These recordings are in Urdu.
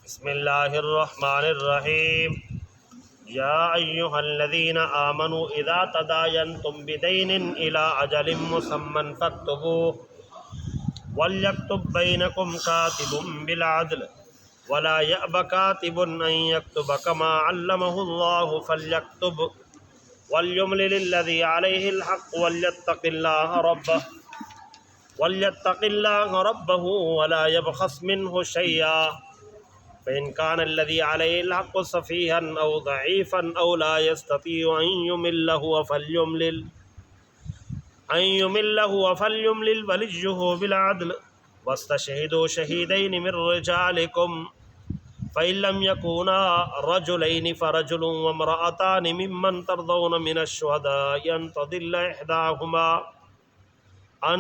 بسم اللہ الرحمن الرحیم یا ایہا الذین آمنوا اذا تداینتم بدین الی اجل مسمى فاکتبوه ولیکتب بینکم کاتب بالعدل ولا یأب کاتب ان یکتب کما علمہ اللہ فلیکتب ولیملل الذی علیہ الحق وليتق الله ربه ولا يبخس منه شيئا فإن كان الذي عليه الحق سفيها أو ضعيفا أو لا يستطيع أن يمل وليه بالعدل واستشهدوا شهيدين من رجالكم فإن لم يكونا رجلين فرجل وامرأتان ممن ترضون من الشهداء أن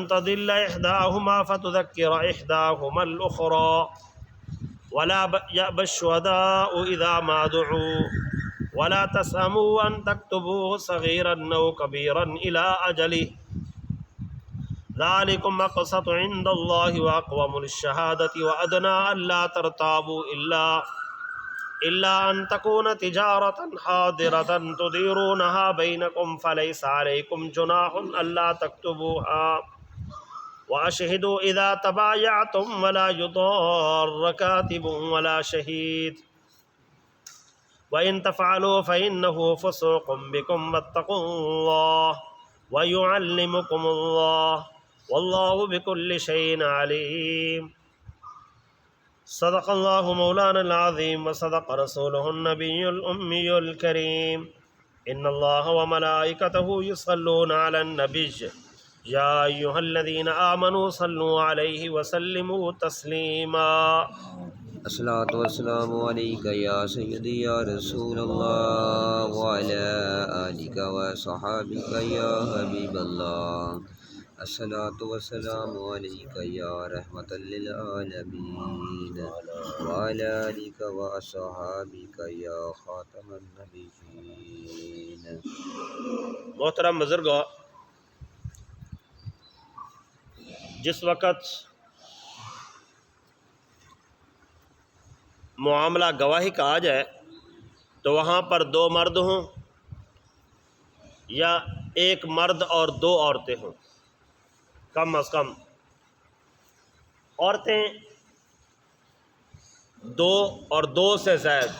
تضل إحداهما فتذكر إحداهما الأخرى ولا يأبى الشهداء إذا ما دعوا ولا تسأموا أن تكتبوه صغيرا أو كبيرا إلى أجله ذلكم أقسط عند الله وأقوم للشهادة وأدنى ألا ترتابوا إلا أن تكون تجارة حاضرة تديرونها بينكم فليس عليكم جناح ألا تكتبوها وأشهدوا إذا تبايعتم ولا يضار كاتب ولا شهيد وإن تفعلوا فإنه فسوق بكم واتقوا الله ويعلمكم الله والله بكل شيء عليم صدق الله مولانا العظيم وصدق رسوله النبي الأمي الكريم إن الله وملائكته يصلون على النبي يا أيها الذين آمنوا صلوا عليه وسلموا تسليما الصلاة والسلام عليك يا سيدي يا رسول الله وعلى آلك وصحابك يا حبيب الله الصلاة والسلام عليك يا رحمة للعالمين وعلى آلك وصحابك يا خاتم النبيين. محترم بزرگو، جس وقت معاملہ گواہی کا آ جائے تو وہاں پر دو مرد ہوں یا ایک مرد اور دو عورتیں ہوں، کم از کم عورتیں دو اور دو سے زائد،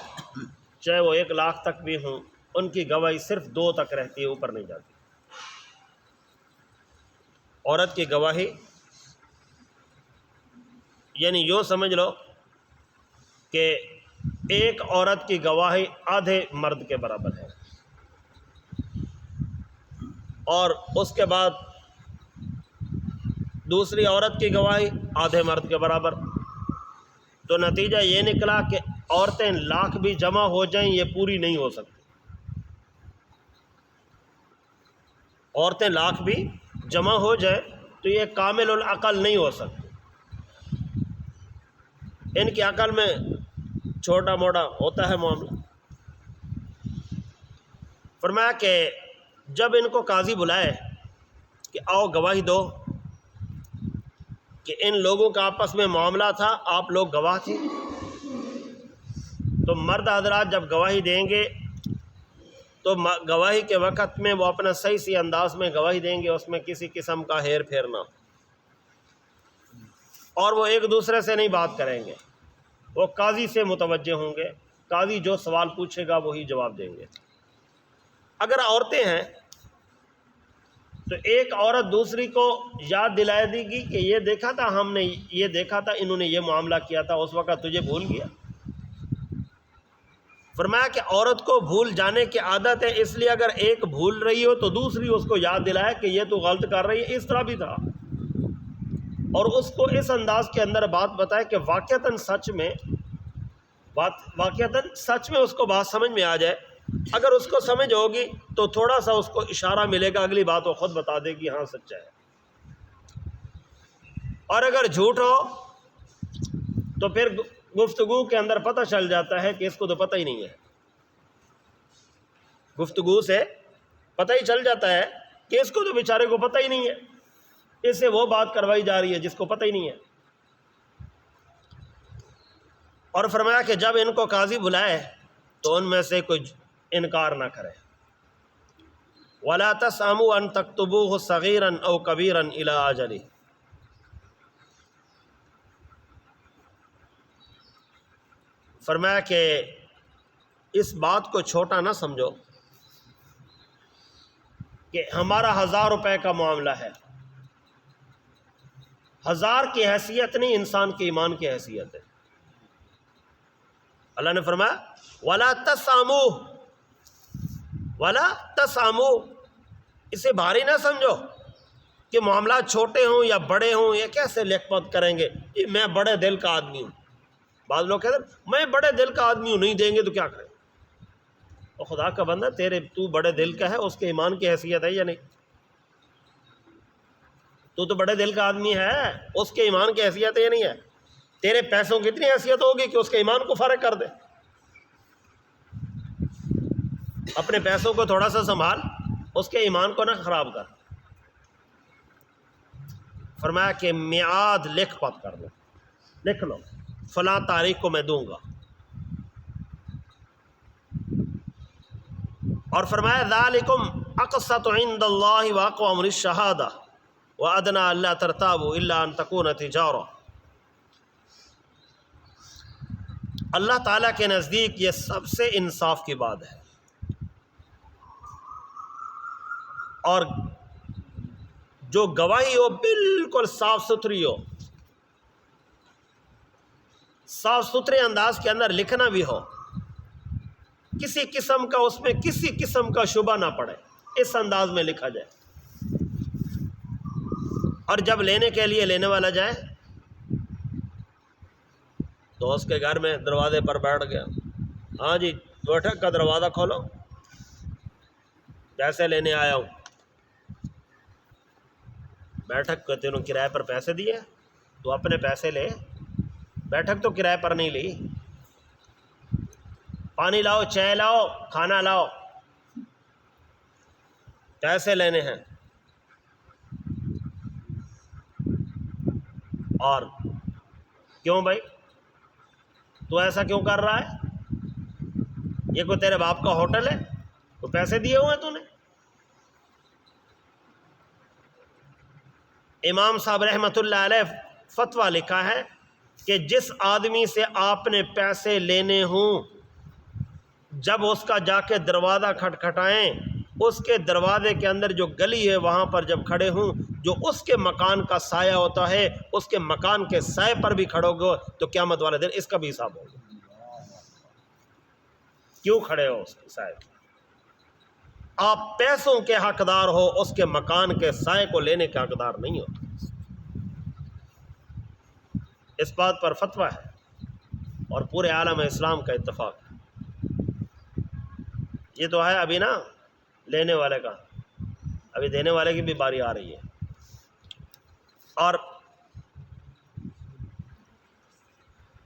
چاہے وہ 1 لاکھ تک بھی ہوں، ان کی گواہی صرف 2 تک رہتی ہے، اوپر نہیں جاتی. عورت کی گواہی یعنی یوں سمجھ لو کہ ایک عورت کی گواہی آدھے مرد کے برابر ہے، اور اس کے بعد دوسری عورت کی گواہی آدھے مرد کے برابر. تو نتیجہ یہ نکلا کہ عورتیں لاکھ بھی جمع ہو جائیں یہ پوری نہیں ہو سکتی. عورتیں لاکھ بھی جمع ہو جائیں تو یہ کامل العقل نہیں ہو سکتی. ان کی عقل میں چھوٹا موٹا ہوتا ہے معاملہ. فرمایا کہ جب ان کو قاضی بلائے کہ آؤ گواہی دو کہ ان لوگوں کا آپس میں معاملہ تھا، آپ لوگ گواہ تھے، تو مرد حضرات جب گواہی دیں گے تو گواہی کے وقت میں وہ اپنا صحیح انداز میں گواہی دیں گے، اس میں کسی قسم کا ہیر پھیر نہ، اور وہ ایک دوسرے سے نہیں بات کریں گے، وہ قاضی سے متوجہ ہوں گے، قاضی جو سوال پوچھے گا وہی جواب دیں گے. اگر عورتیں ہیں تو ایک عورت دوسری کو یاد دلائے دے گی کہ یہ دیکھا تھا، ہم نے یہ دیکھا تھا، انہوں نے یہ معاملہ کیا تھا، اس وقت تجھے بھول گیا. فرمایا کہ عورت کو بھول جانے کی عادت ہے، اس لیے اگر ایک بھول رہی ہو تو دوسری اس کو یاد دلائے کہ یہ تو غلط کر رہی ہے، اس طرح بھی تھا، اور اس کو اس انداز کے اندر بات بتائے کہ واقعتاً سچ میں اس کو بات سمجھ میں آ جائے. اگر اس کو سمجھ ہوگی تو تھوڑا سا اس کو اشارہ ملے گا، اگلی بات وہ خود بتا دے گی ہاں سچا ہے. اور اگر جھوٹ ہو تو پھر گفتگو کے اندر پتہ چل جاتا ہے کہ اس کو تو پتہ ہی نہیں ہے. گفتگو سے پتہ ہی چل جاتا ہے کہ اس کو تو بیچارے کو پتہ ہی نہیں ہے، اس سے وہ بات کروائی جا رہی ہے جس کو پتہ ہی نہیں ہے. اور فرمایا کہ جب ان کو قاضی بلائے تو ان میں سے کوئی انکار نہ کرے. وَلَا تَسْأَمُوا أَن تَكْتُبُوهُ صَغِيرًا أَوْ كَبِيرًا إِلَىٰ أَجَلِهِ. فرمایا کہ اس بات کو چھوٹا نہ سمجھو کہ ہمارا 1000 روپے کا معاملہ ہے. 1000 کی حیثیت نہیں، انسان کے ایمان کی حیثیت ہے. اللہ نے فرمایا وَلَا تَسْأَمُوا، اسے بھاری نہ سمجھو کہ معاملات چھوٹے ہوں یا بڑے ہوں، یہ کیسے لکھ پت کریں گے، میں بڑے دل کا آدمی ہوں. بعض لوگ کہتے ہیں میں بڑے دل کا آدمی ہوں، نہیں دیں گے تو کیا کریں. اور خدا کا بندہ تو بڑے دل کا ہے، اس کے ایمان کی حیثیت ہے یا نہیں؟ تو بڑے دل کا آدمی ہے، اس کے ایمان کی حیثیت ہے یا نہیں ہے؟ تیرے پیسوں کی اتنی حیثیت ہوگی کہ اس کے ایمان کو فارغ کر دے. اپنے پیسوں کو تھوڑا سا سنبھال، اس کے ایمان کو نہ خراب کر. فرمایا کہ میعاد لکھ پت کر لو، لکھ لو فلاں تاریخ کو میں دوں گا. اور فرمایا ذالکم اقسط عند اللہ واقوم للشہادہ وادنی الا ترتابوا الا ان تکون تجارہ. اللہ تعالیٰ کے نزدیک یہ سب سے انصاف کی بات ہے. اور جو گواہی ہو بالکل صاف ستھری ہو، صاف ستھرے انداز کے اندر لکھنا بھی ہو، کسی قسم کا اس میں کسی قسم کا شبہ نہ پڑے، اس انداز میں لکھا جائے. اور جب لینے کے لیے لینے والا جائے تو اس کے گھر میں دروازے پر بیٹھ گیا، ہاں جی بیٹھک کا دروازہ کھولو، پیسے لینے آیا ہوں. بیٹھک کو تینوں کرائے پر پیسے دیے، تو اپنے پیسے لے، بیٹھک تو کرائے پر نہیں لی. پانی لاؤ، چائے لاؤ، کھانا لاؤ، پیسے لینے ہیں. اور کیوں بھائی تو ایسا کیوں کر رہا ہے؟ یہ کوئی تیرے باپ کا ہوٹل ہے؟ تو پیسے دیے ہوئے تو نے. امام صاحب رحمۃ اللہ علیہ فتویٰ لکھا ہے کہ جس آدمی سے آپ نے پیسے لینے ہوں، جب اس کا جا کے دروازہ کھٹکھٹائیں، اس کے دروازے کے اندر جو گلی ہے وہاں پر جب کھڑے ہوں، جو اس کے مکان کا سایہ ہوتا ہے، اس کے مکان کے سائے پر بھی کھڑو گے تو قیامت والے دن اس کا بھی حساب ہوگا. کیوں کھڑے ہو اس کے سائے؟ آپ پیسوں کے حقدار ہو، اس کے مکان کے سائے کو لینے کے حقدار نہیں ہو. اس بات پر فتویٰ ہے اور پورے عالم اسلام کا اتفاق ہے. یہ تو ہے ابھی نا لینے والے کا، ابھی دینے والے کی بھی باری آ رہی ہے. اور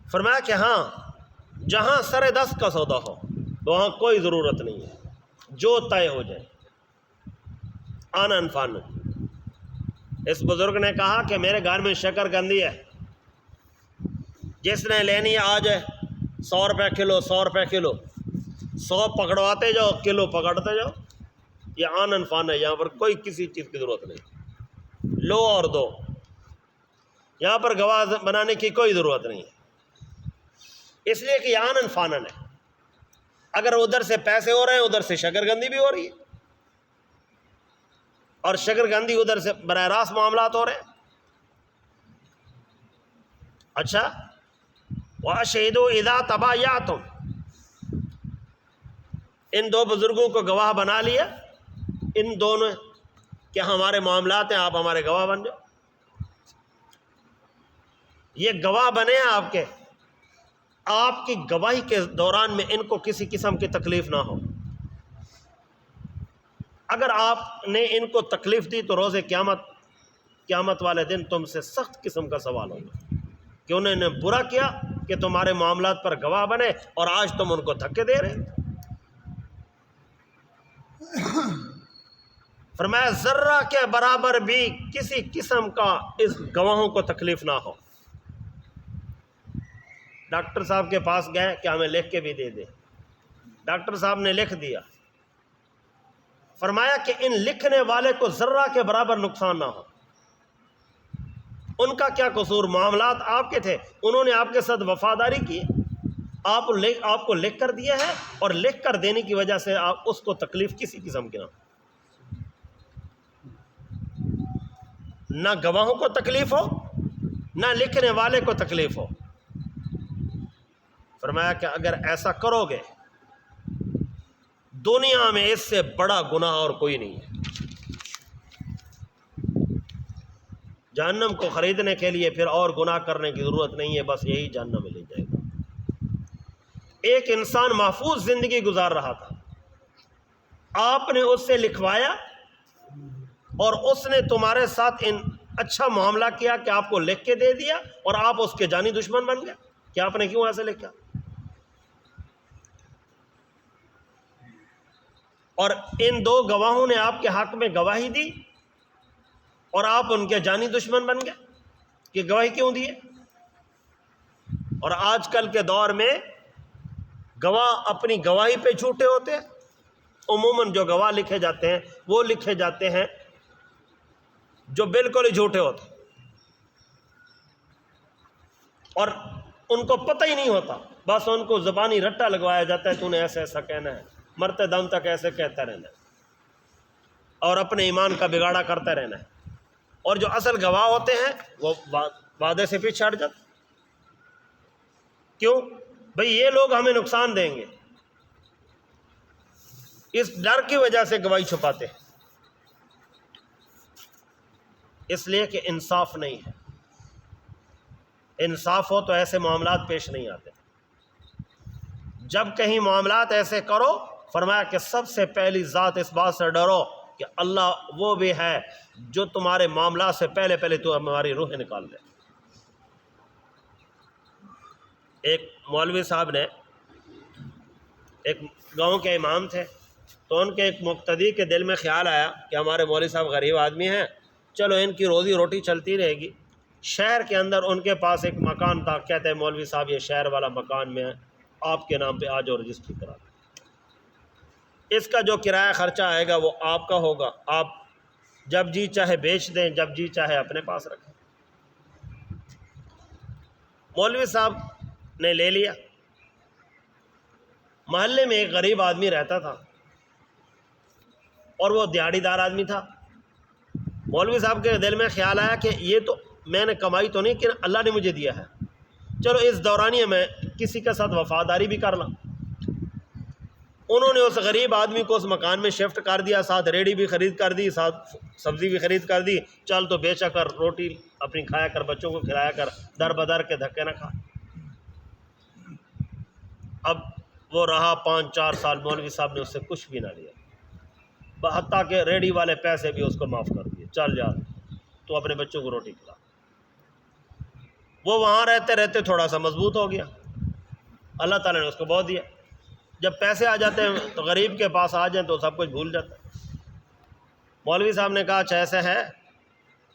فرمایا کہ ہاں جہاں سر دست کا سودا ہو تو وہاں کوئی ضرورت نہیں ہے، جو طے ہو جائے آنن فانن. اس بزرگ نے کہا کہ میرے گھر میں شکر گندی ہے، جس نے لینی ہے آ جائے، 100 روپے کلو، 100 روپے کلو، 100 پکڑواتے جاؤ، کلو پکڑتے جاؤ. یہ آنن فان ہے، یہاں پر کوئی کسی چیز کی ضرورت نہیں، لو اور دو. یہاں پر گواہ بنانے کی کوئی ضرورت نہیں ہے، اس لیے کہ یہ آنن فانن ہے. اگر ادھر سے پیسے ہو رہے ہیں، ادھر سے شکر گندی بھی ہو رہی ہے، اور شکر گندی ادھر سے براہ راست معاملات ہو رہے ہیں. اچھا وَأَشْهِدُوا إِذَا تَبَايَعْتُمْ، ان دو بزرگوں کو گواہ بنا لیا، ان دونوں کہ ہمارے معاملات ہیں، آپ ہمارے گواہ بن جاؤ. یہ گواہ بنے ہیں آپ کے، آپ کی گواہی کے دوران میں ان کو کسی قسم کی تکلیف نہ ہو. اگر آپ نے ان کو تکلیف دی تو روز قیامت والے دن تم سے سخت قسم کا سوال ہوگا کہ انہوں نے برا کیا کہ تمہارے معاملات پر گواہ بنے اور آج تم ان کو دھکے دے رہے. فرمایا ذرہ کے برابر بھی کسی قسم کا اس گواہوں کو تکلیف نہ ہو. ڈاکٹر صاحب کے پاس گئے کہ ہمیں لکھ کے بھی دے دیں. ڈاکٹر صاحب نے لکھ دیا. فرمایا کہ ان لکھنے والے کو ذرہ کے برابر نقصان نہ ہو. ان کا کیا قصور؟ معاملات آپ کے تھے، انہوں نے آپ کے ساتھ وفاداری کی، آپ کو لکھ کر دیا ہے، اور لکھ کر دینے کی وجہ سے آپ اس کو تکلیف کسی قسم کی نہ گواہوں کو تکلیف ہو، نہ لکھنے والے کو تکلیف ہو. فرمایا کہ اگر ایسا کرو گے دنیا میں اس سے بڑا گناہ اور کوئی نہیں ہے. جہنم کو خریدنے کے لیے پھر اور گناہ کرنے کی ضرورت نہیں ہے، بس یہی جہنم میں لے جائے گا. ایک انسان محفوظ زندگی گزار رہا تھا، آپ نے اس سے لکھوایا اور اس نے تمہارے ساتھ اچھا معاملہ کیا کہ آپ کو لکھ کے دے دیا، اور آپ اس کے جانی دشمن بن گئے کہ آپ نے کیوں ایسے لکھا؟ اور ان دو گواہوں نے آپ کے حق میں گواہی دی اور آپ ان کے جانی دشمن بن گئے کہ گواہی کیوں دیے؟ اور آج کل کے دور میں گواہ اپنی گواہی پہ جھوٹے ہوتے ہیں. عموماً جو گواہ لکھے جاتے ہیں وہ لکھے جاتے ہیں جو بالکل ہی جھوٹے ہوتے ہیں، اور ان کو پتہ ہی نہیں ہوتا، بس ان کو زبانی رٹا لگوایا جاتا ہے تو انہیں ایسا ایسا کہنا ہے، مرتے دم تک ایسے کہتا رہنا ہے اور اپنے ایمان کا بگاڑا کرتا رہنا ہے. اور جو اصل گواہ ہوتے ہیں وہ وعدے سے پیچھے ہٹ جاتے. کیوں؟ بھئی یہ لوگ ہمیں نقصان دیں گے، اس ڈر کی وجہ سے گواہی چھپاتے ہیں، اس لیے کہ انصاف نہیں ہے. انصاف ہو تو ایسے معاملات پیش نہیں آتے. جب کہیں معاملات ایسے کرو، فرمایا کہ سب سے پہلی ذات اس بات سے ڈرو کہ اللہ وہ بھی ہے جو تمہارے معاملات سے پہلے تو ہماری روح نکال دے. ایک مولوی صاحب نے، ایک گاؤں کے امام تھے، تو ان کے ایک مقتدی کے دل میں خیال آیا کہ ہمارے مولوی صاحب غریب آدمی ہیں، چلو ان کی روزی روٹی چلتی رہے گی. شہر کے اندر ان کے پاس ایک مکان تھا، کہتے ہیں مولوی صاحب یہ شہر والا مکان میں آپ کے نام پہ آ جاؤ رجسٹری کرا دیں، اس کا جو کرایہ خرچہ آئے گا وہ آپ کا ہوگا، آپ جب جی چاہے بیچ دیں، جب جی چاہے اپنے پاس رکھیں. مولوی صاحب نے لے لیا. محلے میں ایک غریب آدمی رہتا تھا اور وہ دیہڑی دار آدمی تھا. مولوی صاحب کے دل میں خیال آیا کہ یہ تو میں نے کمائی تو نہیں کہ اللہ نے مجھے دیا ہے، چلو اس دورانیے میں کسی کے ساتھ وفاداری بھی کر لوں. انہوں نے اس غریب آدمی کو اس مکان میں شفٹ کر دیا، ساتھ ریڑھی بھی خرید کر دی، ساتھ سبزی بھی خرید کر دی. چل تو بیچا کر، روٹی اپنی کھایا کر، بچوں کو کھلایا کر، در بدر کے دھکے نہ کھا. اب وہ رہا 5-4 سال، مولوی صاحب نے اس سے کچھ بھی نہ لیا، حتیٰ کہ ریڑھی والے پیسے بھی اس کو معاف کر دیے، چل جا تو اپنے بچوں کو روٹی کھلا. وہ وہاں رہتے رہتے تھوڑا سا مضبوط ہو گیا، اللہ تعالیٰ نے اس کو بہت دیا. جب پیسے آ جاتے ہیں تو غریب کے پاس آ جائیں تو سب کچھ بھول جاتا ہے. مولوی صاحب نے کہا اچھا ایسا ہے،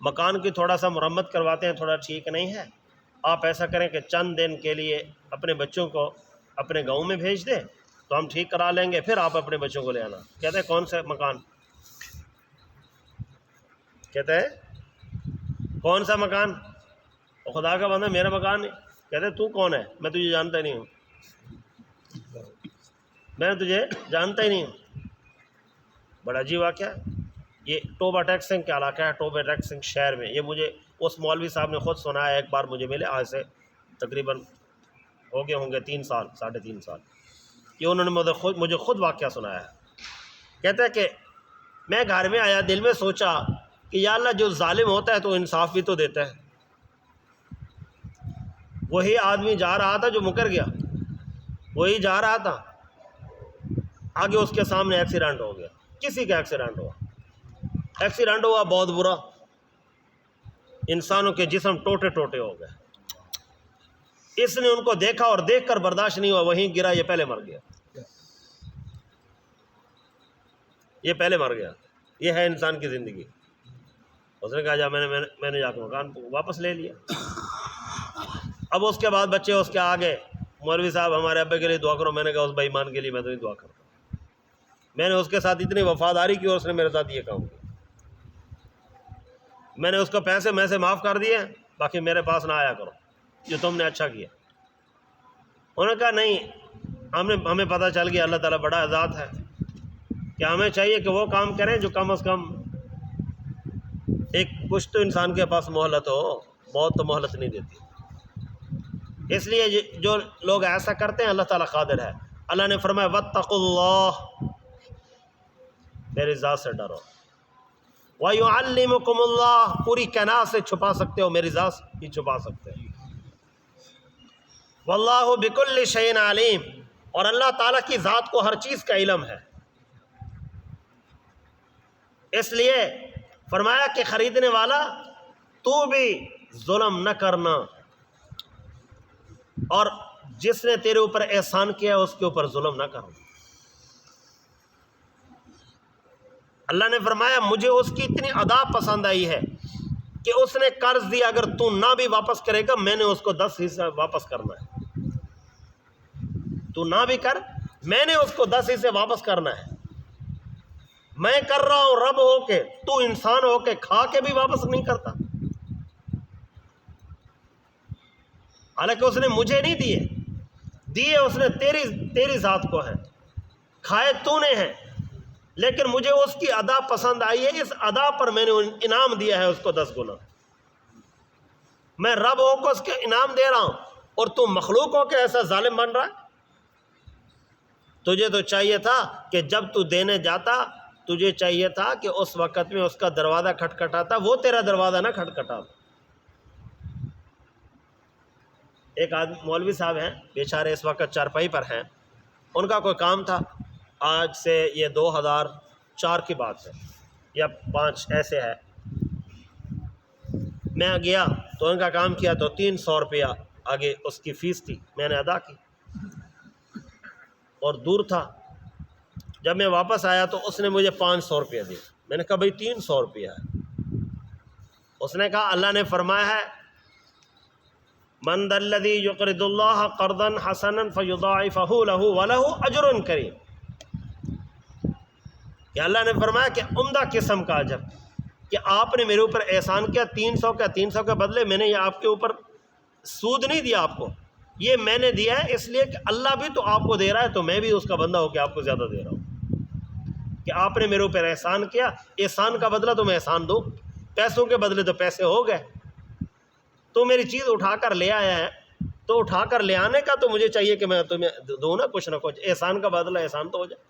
مکان کی تھوڑا سا مرمت کرواتے ہیں، تھوڑا ٹھیک نہیں ہے، آپ ایسا کریں کہ چند دن کے لیے اپنے بچوں کو اپنے گاؤں میں بھیج دیں تو ہم ٹھیک کرا لیں گے، پھر آپ اپنے بچوں کو لے آنا. کہتے ہیں کون سا مکان؟ کہتے ہیں کون سا مکان؟ خدا کا بندہ میرا مکان نہیں. کہتے تو کون ہے؟ میں تجھے جانتا ہی نہیں ہوں، میں تجھے جانتا ہی نہیں ہوں. بڑا عجیب واقعہ ہے. یہ ٹوبہ ٹیک سنگھ کا علاقہ ہے، ٹوبہ ٹیک سنگھ شہر میں. یہ مجھے اس مولوی صاحب نے خود سنایا، ایک بار مجھے ملے، آج سے تقریباً ہو گئے ہوں گے 3 سال 3.5 سال. یہ انہوں نے مجھے خود واقعہ سنایا ہے. کہتا ہے کہ میں گھر میں آیا، دل میں سوچا کہ یا اللہ جو ظالم ہوتا ہے تو انصاف بھی تو دیتا ہے. وہی آدمی جا رہا تھا جو مکر گیا، وہی جا رہا تھا، آگے اس کے سامنے ایکسیڈنٹ ہو گیا. کسی کا ایکسیڈنٹ ہوا بہت برا، انسانوں کے جسم ٹوٹے ٹوٹے ہو گئے. اس نے ان کو دیکھا اور دیکھ کر برداشت نہیں ہوا، وہیں گرا، یہ پہلے مر گیا. یہ ہے انسان کی زندگی. اس نے کہا جا میں نے جا کے مکان واپس لے لیا. اب اس کے بعد بچے اس کے آگے، مولوی صاحب ہمارے ابے کے لیے دعا کرو. میں نے کہا اس بے ایمان کے لیے میں تو نہیں دعا کرتا. میں نے اس کے ساتھ اتنی وفاداری کی اور اس نے میرے ساتھ یہ کام کیا. میں نے اس کو پیسے میں سے معاف کر دیے، باقی میرے پاس نہ آیا کرو، جو تم نے اچھا کیا. انہوں نے کہا نہیں، ہمیں پتہ چل گیا اللہ تعالیٰ بڑا ذات ہے کہ ہمیں چاہیے کہ وہ کام کریں جو کم از کم ایک کچھ تو انسان کے پاس مہلت ہو، بہت تو مہلت نہیں دیتی. اس لیے جو لوگ ایسا کرتے ہیں اللہ تعالیٰ قادر ہے. اللہ نے فرمایا واتقوا اللہ، میری ذات سے ڈرو. وَيُعَلِّمُكُمُ اللَّهُ، پوری کائنات سے چھپا سکتے ہو، میری ذات ہی چھپا سکتے ہیں. وَاللَّهُ بِكُلِّ شَيْءٍ عَلِيمٌ، اور اللہ تعالیٰ کی ذات کو ہر چیز کا علم ہے. اس لیے فرمایا کہ خریدنے والا تو بھی ظلم نہ کرنا، اور جس نے تیرے اوپر احسان کیا اس کے اوپر ظلم نہ کرنا. اللہ نے فرمایا مجھے اس کی اتنی ادا پسند آئی ہے کہ اس نے قرض دیا، اگر تو نہ بھی واپس کرے گا میں نے اس کو 10 حصہ واپس کرنا ہے. تو نہ بھی کر، میں نے اس کو 10 حصے واپس کرنا ہے. میں کر رہا ہوں رب ہو کے، تو انسان ہو کے کھا کے بھی واپس نہیں کرتا. حالانکہ اس نے مجھے نہیں دیے اس نے تیری ذات کو ہیں، کھائے تو نے ہیں، لیکن مجھے اس کی ادا پسند آئی ہے. اس ادا پر میں نے انعام دیا ہے اس کو 10 گنا. میں رب ہو کو اس کے انعام دے رہا ہوں اور تو مخلوق ہو کے ایسا ظالم بن رہا ہے. تجھے تو چاہیے تھا کہ جب تو دینے جاتا، تجھے چاہیے تھا کہ اس وقت میں اس کا دروازہ کھٹکھٹاتا، وہ تیرا دروازہ نہ کھٹکھٹاتا. ایک آدمی مولوی صاحب ہیں بیچارے، اس وقت چارپائی پر ہیں. ان کا کوئی کام تھا، آج سے یہ 2004 کی بات ہے یا 5 ایسے ہے. میں گیا تو ان کا کام کیا تو 300 روپیہ آگے اس کی فیس تھی، میں نے ادا کی اور دور تھا. جب میں واپس آیا تو اس نے مجھے 500 روپیہ دیا. میں نے کہا بھائی 300 روپیہ ہے. اس نے کہا اللہ نے فرمایا ہے من ذا الذی یقرض اللہ قرضا حسنا فیضاعفہ لہ ولہ اجر کریم. کہ اللہ نے فرمایا کہ عمدہ قسم کا اجر، کہ آپ نے میرے اوپر احسان کیا 300 کے بدلے میں نے یہ آپ کے اوپر سود نہیں دیا آپ کو، یہ میں نے دیا ہے اس لیے کہ اللہ بھی تو آپ کو دے رہا ہے تو میں بھی اس کا بندہ ہو کے آپ کو زیادہ دے رہا ہوں. کہ آپ نے میرے اوپر احسان کیا، احسان کا بدلہ تو میں احسان دوں، پیسوں کے بدلے تو پیسے ہو گئے. تو میری چیز اٹھا کر لے آیا ہے تو اٹھا کر لے آنے کا تو مجھے چاہیے کہ میں تمہیں دوں نا کچھ نہ کچھ. احسان کا بدلہ احسان تو ہو جائے.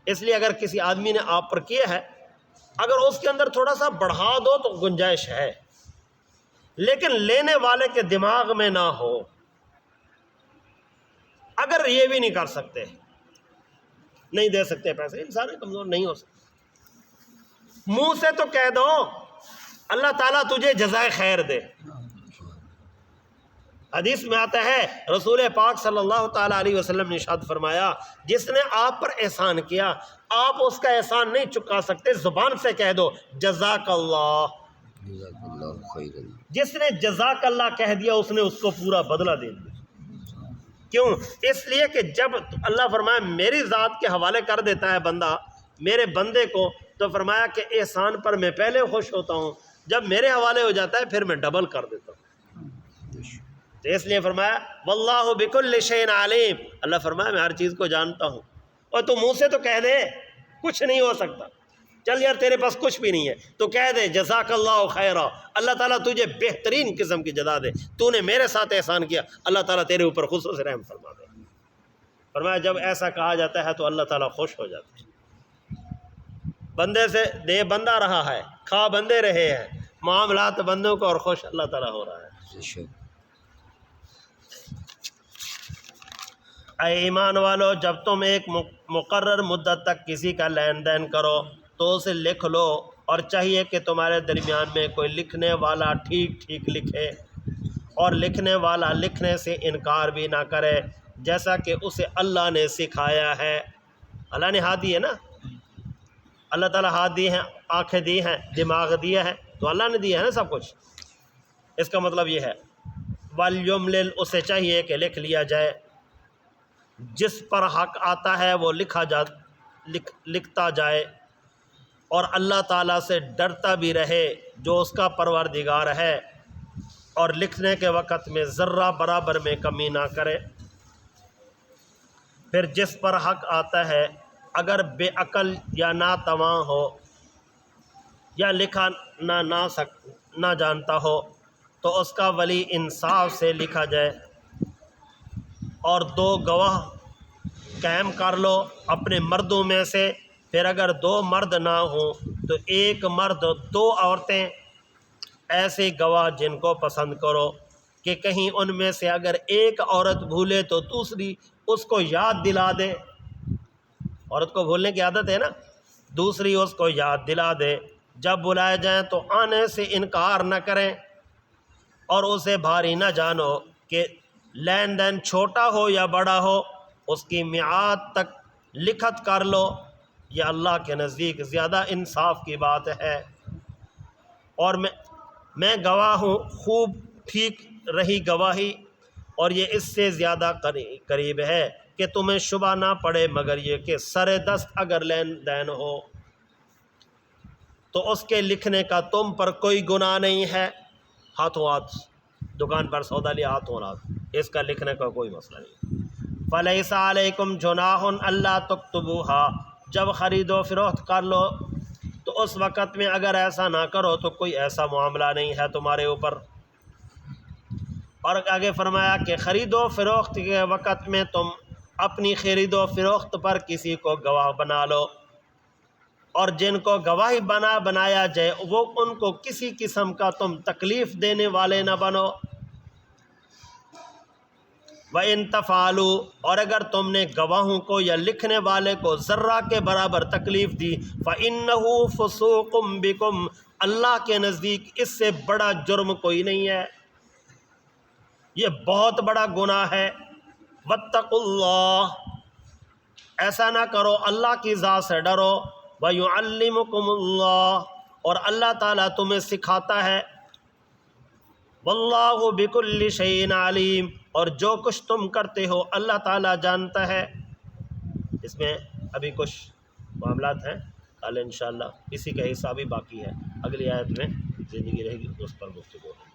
اس لیے اگر کسی آدمی نے آپ پر کیا ہے، اگر اس کے اندر تھوڑا سا بڑھا دو تو گنجائش ہے، لیکن لینے والے کے دماغ میں نہ ہو. اگر یہ بھی نہیں کر سکتے، نہیں دے سکتے پیسے، انسان کمزور نہیں ہو سکتے، منہ سے تو کہہ دو اللہ تعالیٰ تجھے جزائے خیر دے. حدیث میں آتا ہے رسول پاک صلی اللہ تعالیٰ علیہ وسلم نے ارشاد فرمایا جس نے آپ پر احسان کیا آپ اس کا احسان نہیں چکا سکتے، زبان سے کہہ دو جزاک اللہ. جس نے جزاک اللہ کہہ دیا اس نے اس کو پورا بدلہ دے دیا. کیوں؟ اس لیے کہ جب اللہ فرمایا میری ذات کے حوالے کر دیتا ہے بندہ میرے بندے کو، تو فرمایا کہ احسان پر میں پہلے خوش ہوتا ہوں، جب میرے حوالے ہو جاتا ہے پھر میں ڈبل کر دیتا ہوں. تو اس لیے فرمایا واللہ بکل شیء علیم، اللہ فرمایا میں ہر چیز کو جانتا ہوں. اور تو منہ سے تو کہہ دے کچھ نہیں ہو سکتا، چل یار تیرے پاس کچھ بھی نہیں ہے تو کہہ دے جزاک اللہ خیرا، اللہ تعالیٰ تجھے بہترین قسم کی جزا دے، تو نے میرے ساتھ احسان کیا، اللہ تعالیٰ تیرے اوپر خصوص رحم فرما دے. فرمایا جب ایسا کہا جاتا ہے تو اللہ تعالیٰ خوش ہو جاتا ہے. بندے سے دے بندہ رہا ہے، کھا بندے رہے ہیں، معاملات بندوں کو اور خوش اللہ تعالیٰ ہو رہا ہے. اے ایمان والو جب تم ایک مقرر مدت تک کسی کا لین دین کرو تو اسے لکھ لو، اور چاہیے کہ تمہارے درمیان میں کوئی لکھنے والا ٹھیک ٹھیک لکھے اور لکھنے والا لکھنے سے انکار بھی نہ کرے جیسا کہ اسے اللہ نے سکھایا ہے. اللہ نے ہاتھ دی ہے نا، اللہ تعالیٰ ہاتھ دی ہیں، آنکھیں دی ہیں، دماغ دیا ہے، تو اللہ نے دیا ہے نا سب کچھ. اس کا مطلب یہ ہے وَلْيُمْلِلْ اسے چاہیے کہ لکھ لیا جائے، جس پر حق آتا ہے وہ لکھتا جائے، اور اللہ تعالیٰ سے ڈرتا بھی رہے جو اس کا پروردگار ہے، اور لکھنے کے وقت میں ذرہ برابر میں کمی نہ کرے۔ پھر جس پر حق آتا ہے اگر بے عقل یا ناتواں ہو یا لکھا نہ جانتا ہو تو اس کا ولی انصاف سے لکھا جائے، اور 2 گواہ قائم کر لو اپنے مردوں میں سے، پھر اگر 2 مرد نہ ہوں تو 1 مرد 2 عورتیں، ایسے گواہ جن کو پسند کرو کہ کہیں ان میں سے اگر ایک عورت بھولے تو دوسری اس کو یاد دلا دے۔ عورت کو بھولنے کی عادت ہے نا، دوسری اس کو یاد دلا دے، جب بلائے جائیں تو آنے سے انکار نہ کریں، اور اسے بھاری نہ جانو کہ لین دین چھوٹا ہو یا بڑا ہو، اس کی میعاد تک لکھت کر لو، یہ اللہ کے نزدیک زیادہ انصاف کی بات ہے۔ اور میں گواہ ہوں، خوب ٹھیک رہی گواہی، اور یہ اس سے زیادہ قریب ہے کہ تمہیں شبہ نہ پڑے مگر یہ کہ سر دست اگر لین دین ہو تو اس کے لکھنے کا تم پر کوئی گناہ نہیں ہے۔ ہاتھوں ہاتھ دکان پر سودا لیا، ہاتھوں ہاتھ، اس کا لکھنے کا کوئی مسئلہ نہیں۔ فَلَيْسَ عَلَيْكُمْ جُنَاحٌ أَلَّا تُكْتُبُوهَا، جب خرید و فروخت کر لو تو اس وقت میں اگر ایسا نہ کرو تو کوئی ایسا معاملہ نہیں ہے تمہارے اوپر۔ اور آگے فرمایا کہ خرید و فروخت کے وقت میں تم اپنی خرید و فروخت پر کسی کو گواہ بنا لو، اور جن کو گواہی بنایا جائے وہ ان کو کسی قسم کا تم تکلیف دینے والے نہ بنو۔ وَإِن تَفْعَلُوا، اور اگر تم نے گواہوں کو یا لکھنے والے کو ذرہ کے برابر تکلیف دی، فَإِنَّهُ فُسُوقٌ بِكُمْ، اللہ کے نزدیک اس سے بڑا جرم کوئی نہیں ہے، یہ بہت بڑا گناہ ہے۔ وَاتَّقُوا اللَّهَ، ایسا نہ کرو، اللہ کی ذات سے ڈرو۔ وَيُعَلِّمُكُمُ اللَّهُ، اور اللہ تعالیٰ تمہیں سکھاتا ہے۔ وَاللَّهُ بِكُلِّ شَيْءٍ عَلِيمٌ، اور جو کچھ تم کرتے ہو اللہ تعالیٰ جانتا ہے۔ اس میں ابھی کچھ معاملات ہیں، کل انشاءاللہ اسی کا حصہ بھی باقی ہے، اگلی آیت میں زندگی رہے گی اس پر گفتگو ہوگی۔